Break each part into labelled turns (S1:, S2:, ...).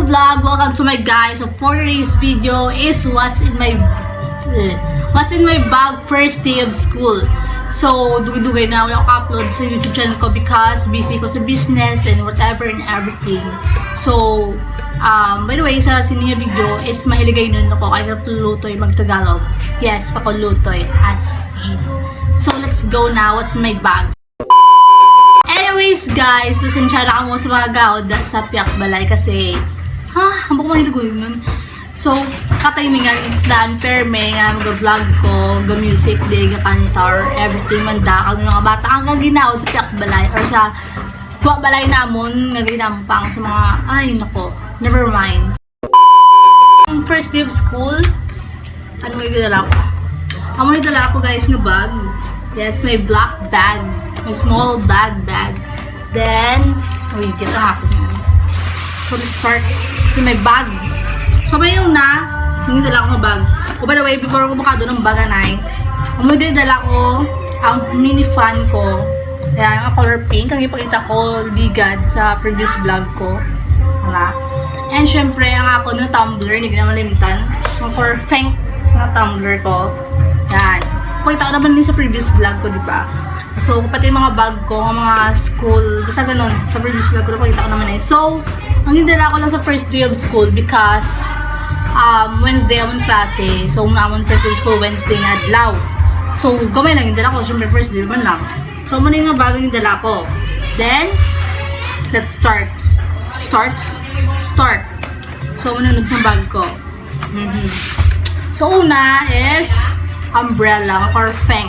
S1: vlog! Welcome to my guys. So for today's video is what's in my bag first day of school. So dugay-dugay na wala ko upload sa YouTube channel ko because busy ko sa business and whatever and everything. So by the way, sa siniya video is mahiligay nun ako kaya katulutoy magtagalog. Yes, kakulutoy as in. So let's go now. What's in my bag? Anyways guys, pasensya na mo sa mga gaod sa Piak Balay kasi ang bako mahilugoy nun. So, katimingan daan perme nga mag-vlog ko, ga-music, ga-kantar, everything man da kami mga bata ang gaginaod sa Piak Balay or sa Piak Balay namon nga ginampang sa mga nako, never mind. First day of school, ano may dala ko? Amo may dala ko guys nga bag. Yes, may black bag. May small bag. Then, get ang ako na. So, let's start. So, may bag. So, may yung hindi dala ko ng bag. O, by the way, before ako makado ng bag anay, umuday dala ko ang mini fan ko. Kaya, ang color pink. Ang ipakita ko, ligad sa previous vlog ko. Wala. And, syempre, ang ako na tumbler, hindi ko na malimtan. Ang color pink na tumbler ko. Yan. Pakita ko naman din sa previous vlog ko, di ba? So, pati yung mga bag ko, mga school, basta ganun, sa previous vlog ko, pakita ko naman eh. So, ang hindala ko lang sa first day of school because Wednesday amon klase. So, amon first day of school, Wednesday na adlaw. So, gamay lang hindala ko, syempre first day man lang. So, muna yung bag yung hindala ko. Then, let's start. Start. So, manunod sa bag ko. So, una is umbrella or feng.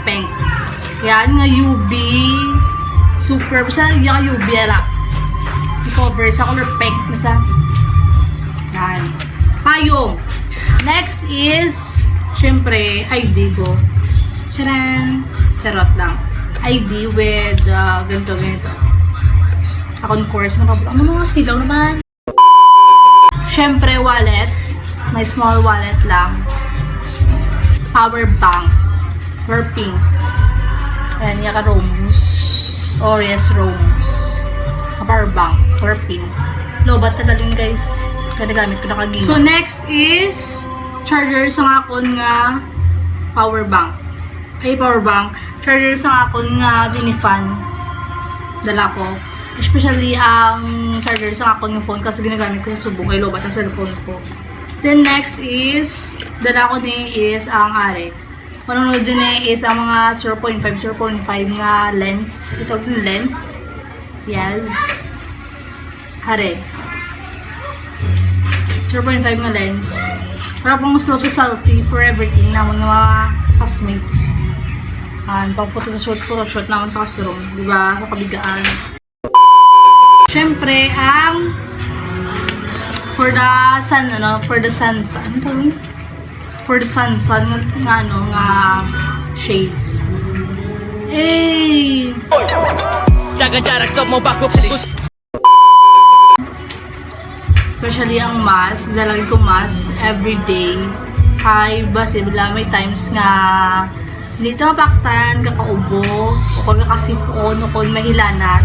S1: Pink. Yan nga UV super basta yung UV ala cover sa color pink basta yan payong. Next is syempre ID ko. Charan! Charot lang. ID with ganito akong course na mga silaw naman. Syempre wallet, may small wallet lang. Power bank or pink. Ayan, yaka Romus. Or yes, Romus. Power bank or pink. Lobat na din guys. Kaya gamit ko na kagina. So, next is charger sa akon nga power bank. Power bank. Charger sa akon nga binifan. Dala ko. Especially ang charger sa akon nga phone kasi ginagamit ko sa subong. Kaya lobat na cellphone ko. Then, next is dala ko din is ang Manunod din is ang mga 0.5 nga lens. Ito yung lens. Yes. Are. 0.5 nga lens. Para pang slow to selfie for everything na mga classmates. Pang photoshoot naman sa classroom. Diba? Makabigaan. Siyempre, ang for the sun, for the sun nga shades. Hey! Especially ang mask, lalagay ko mask everyday. Basi bila may times nga dito mapaktan, kakaubo, o kung kakasipon, o kung mahilanat.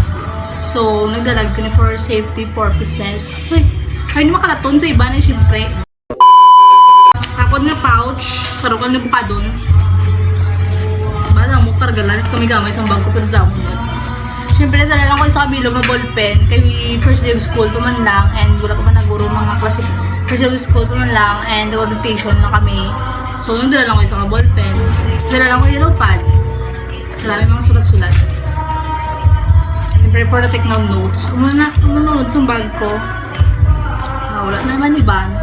S1: So, nagdalag ko ni for safety purposes. Ay, makalaton sa iba na siyempre. Akon nga pouch, karoon na buka doon. Bala mo, kargalanit kami gamay sa bag ko, pero damo nun. Siyempre, dala lang ko sa kabilog na ballpen, kay first day of school pa man lang, and wala pa man naguro mga klase. First day of school pa man lang, and orientation lang kami. So, nung dala lang ko sa ballpen, dala lang ko yung yellow pad. Marami mga sulat-sulat. Siyempre, for the technical notes, umunod sa bag ko. Wala naman iban.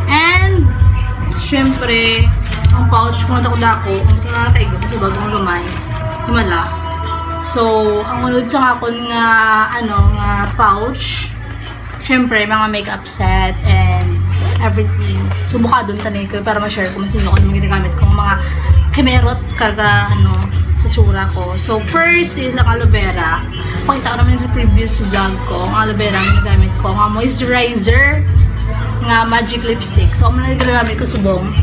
S1: And, syempre, ang pouch kung dako-dako, ang kakaigo kasi bagong gamay, himala. So, ang unod sa akon nga, nga pouch, syempre, mga makeup set and everything. So, buka doon tanay ko para ma-share ko sino ko yung ginagamit kong mga kemerot sa tsura ko. So, first is ang aloe vera. Pakita ko naman sa previous vlog ko, ang aloe vera ang ginagamit ko, ang moisturizer, nga magic lipstick. So, ang nagagamit ko subong.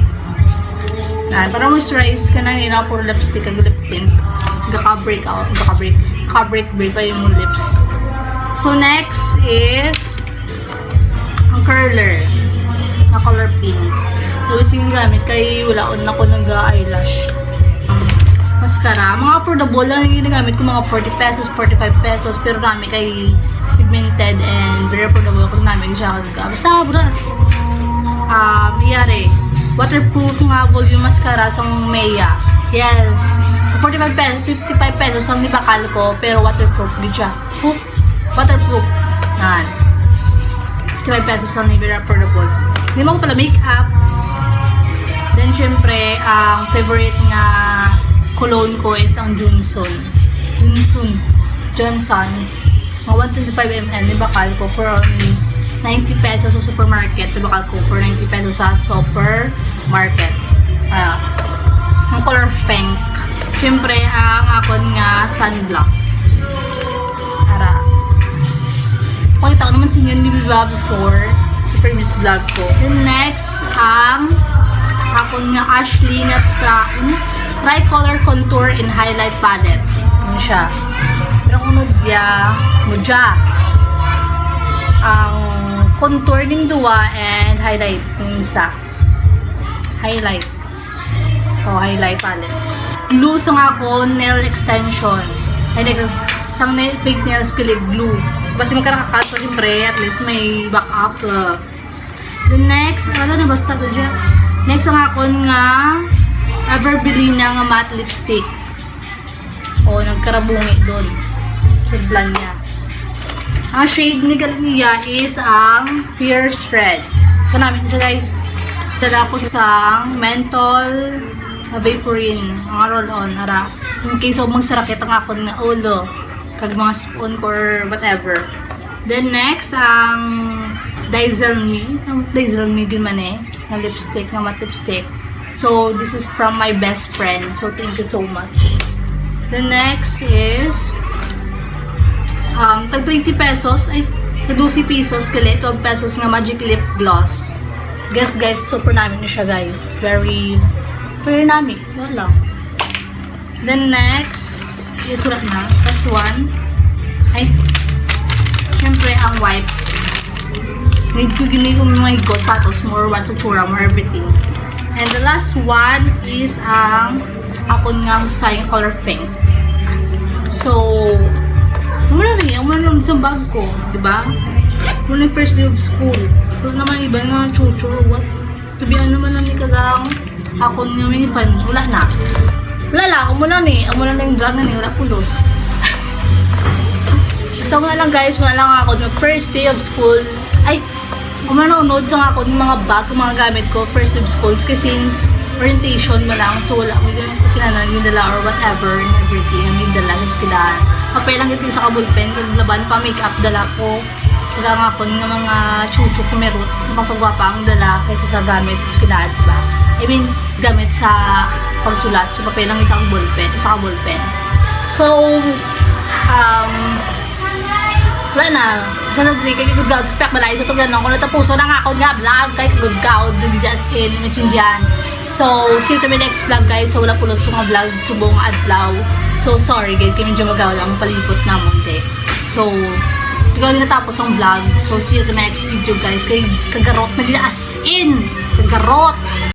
S1: Para moisturize ka na, puro lipstick, lip tint. Gaka-break pa yung lips. So, next is ang curler na color pink. Always yung gamit kay wala ako nag-eyelash. Mascara. Mga affordable lang yung ginagamit ko, mga 40 pesos, 45 pesos. Pero namin kay pigmented and very affordable kung namin siya kagagamit. Basta, bro. Iyari. Waterproof nga volume mascara sa Maya. Yes. 45 pesos, 55 pesos ang nibakal ko, pero waterproof din siya. Waterproof. Yan. 55 pesos ang very affordable. Hindi mo ko pala makeup. Then, syempre, ang favorite nga cologne ko is ang Johnson's. Mga 125 ml nibakal ko for only 90 pesos sa supermarket. Nibakal ko for 90 pesos sa supermarket. Ang color pink. Siyempre, ang akon nga sunblock. Pakita ko naman sa inyo ni Biba before sa previous vlog ko. Then next, ang akon nga Ashley na Tricolor Contour and Highlight Palette. Ano siya? Pero kung mudya, ang contour din duwa and highlight yung isa. Highlight palette. Glue sa nga ako, nail extension. Sang fake nails kilig glue. Basta magkarakakaso siyempre, at least may backup. The next, basta ko dyan. Next ang ako nga Everbelina nga matte lipstick. Nagkarabungi doon. Sudlan niya. Ang shade niya is ang Fierce Red. So namin siya guys. Dala ko sa menthol vaporin. Ang roll-on. In case of magsarakit ang akon nga ulo. Kag mga spoon ko or whatever. Then next, ang Diesel Me din man na lipstick, na matte lipstick. So this is from my best friend. So thank you so much. The next is tag 20 pesos, ay tag 12 pesos, kaya 12 pesos nga Magic Lip Gloss. Guys, super namin na siya guys. Very namin. Wala lang. Then next is wala na. That's one. Ay, syempre ang wipes. Need to gini ko mga God, tapos more what to chura, more everything. And the last one is ang akon nga Sign Color Pink. So, wala rin sa bag ko, diba? Wala yung first day of school. Wala naman iba nga chucho, what? Tubian naman lang ni kagang akon nga may fun. Wala na. Wala na yung vlog na ni, wala pulos. Basta wala lang guys, wala lang ako ng first day of school. Ay, nanonood sa ako ng mga bag, mga gamit ko, first day of school. Kasi since orientation mo lang, so wala ko yung dala or whatever and everything. Ang yung dala sa eskwelahan. Kapay lang ito sa kabulpen, kaglaban pa, makeup dala ko. Kaya nga po ng mga chucho ko meron, mapagwapa ang dala kaysa sa gamit sa eskwelahan, diba? I mean, gamit sa pagsulat. So, papel lang ito ang ballpen, sa kabulpen. So, wala na. Sa nag-drink, kay good God, spek balay sa tuglan ko. Natapuso na nga ako nga vlog, kay good God, hindi just in, imagine dyan. So, see you to my next vlog guys. So, wala pulos sa mga vlog, subong adlaw. So, sorry guys, kaya medyo magawa lang, palipot na munti. So, ikaw yung natapos ang vlog. So, see you to my next video guys. Kay kagarot na as in, kagarot.